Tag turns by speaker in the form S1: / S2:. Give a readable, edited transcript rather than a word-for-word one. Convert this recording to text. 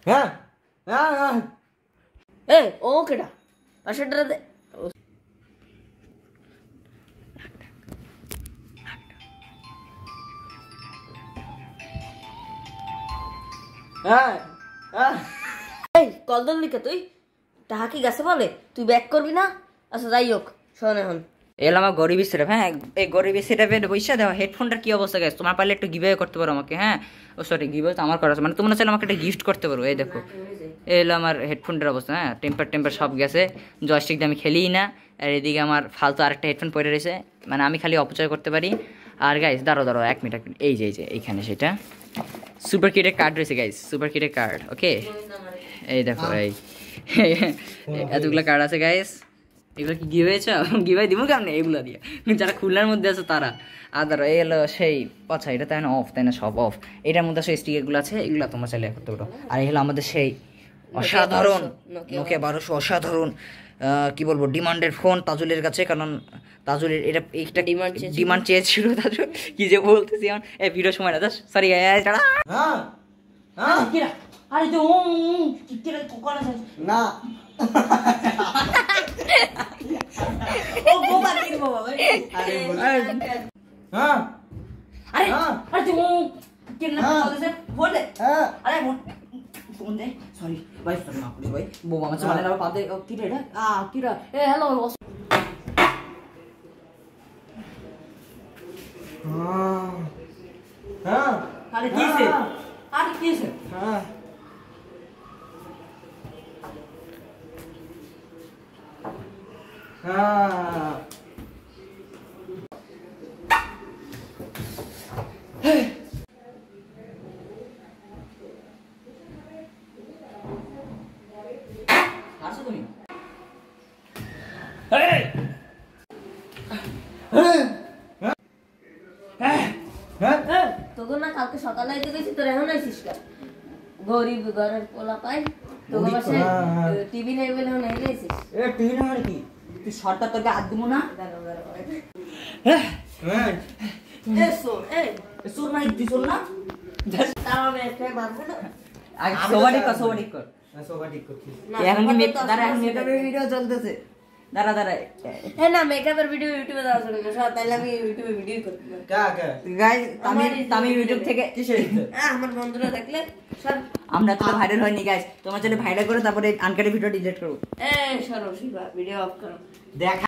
S1: হ্যাঁ হ্যাঁ হ্যাঁ
S2: এ ও কেডা পাশেরটা দে
S1: হ্যাঁ হ্যাঁ
S2: এই কল দিলি কে তুই টাকা কি গেছে বলে তুই ব্যাক করবি না আচ্ছা যাই হোক শোন এখন
S3: এলাম আমার গরিবী সেটআপ। হ্যাঁ এই গরিবী সেটআপে পয়সা দেওয়া হেডফোনটার কি অবস্থা গেছে তোমার পারলে একটু গিভওয়ে করতে পারো আমাকে। হ্যাঁ ও সরি গিভওয়ে তো আমার করা আছে, মানে তোমরা চাইলে আমাকে একটা গিফট করতে পারো। এই দেখো এই হলো আমার হেডফোনটার অবস্থা। হ্যাঁ টেম্পার সব গেছে, জয়স্টিক দিয়ে আমি খেলিই না। আর এদিকে আমার ফালতু আরেকটা হেডফোন পড়ে রয়েছে, মানে আমি খালি অপচয় করতে পারি। আর গাইস দাঁড়ো এক মিনিট এই যে এইখানে সেটা সুপার কিটের কার্ড রয়েছে গাইস, সুপার কিটের কার্ড। ওকে এই দেখো এই এতগুলো কার্ড আছে গাইস। এগুলো কি গিভ হয়েছে? গিভাই দিব কেমন এগুলো দিয়ে, যারা খুলনার মধ্যে আছে তারা। আর ধরো এই হলো সেই আচ্ছা এটা তাই না অফ, তাই না সব অফ। এটার মধ্যে সেই স্টিকারগুলো আছে, এগুলো তোমরা চাইলে করতে পারো। আর এই হলো আমাদের সেই অসাধারণ নোকিয়া 1200 অসাধারণ কি বলবো ডিমান্ডের ফোন তাজুলের কাছে, কারণ তাজুলের এটা ডিমান্ড চেয়েছিল তাজুল। কি যে বলতেছি এখন এই ভিডিও সময় না সরি ছাড়া।
S1: হ্যাঁ হ্যাঁ
S2: আরে তো কিরা কোকন আছে
S1: না
S2: ও বাবা কি বাবা
S1: আরে হ্যাঁ
S2: আরে আরে তো কিরা কোকন আছে ফোন দে আরে ফোন দে সরি ভাই সরি না ভাই বোমা মাছ মানে না পাতে কিরা এটা কিরা এ হ্যালো
S1: হ্যাঁ
S2: আরে কিসে
S1: হ্যাঁ হ্যাঁ
S3: আসো তুমি
S2: তোকে না কালকে সকালে আইতে গেছি তোর এখন আইছিস কা গরিব ঘরের পোলা পাই তোকে পাশে টিভি নেই বলে এখন আইলে আইছিস
S3: এ টিভি না মানে কি তুই শর্টটা তোকে হাত দিব না।
S1: হ্যাঁ
S2: এ সোর মানে তুই সোর না তাও আমি একটা মারবো না
S3: আগে সবারই কর
S1: সবাই ঠিক করছিস
S3: এখন কি দাঁড়া এখন মেকআপের ভিডিও চলতেছে দাঁড়া
S2: হ্যাঁ না মেকআপের ভিডিও ইউটিউবে দেওয়া শুরু করো তাহলে আমি ইউটিউবে ভিডিও করতে পারি
S1: কা
S3: গাইস আমি ইউটিউব থেকে
S1: কিসের
S2: আমার বন্ধুরা দেখলে সব
S3: আমরা তো ভাইরাল হয়নি গাইস, তোমার যদি ভাইরাল করে তারপরে আনকাটি ভিডিও ডিলিট করব।
S2: এ সরো শিবা ভিডিও অফ করো
S3: দেখা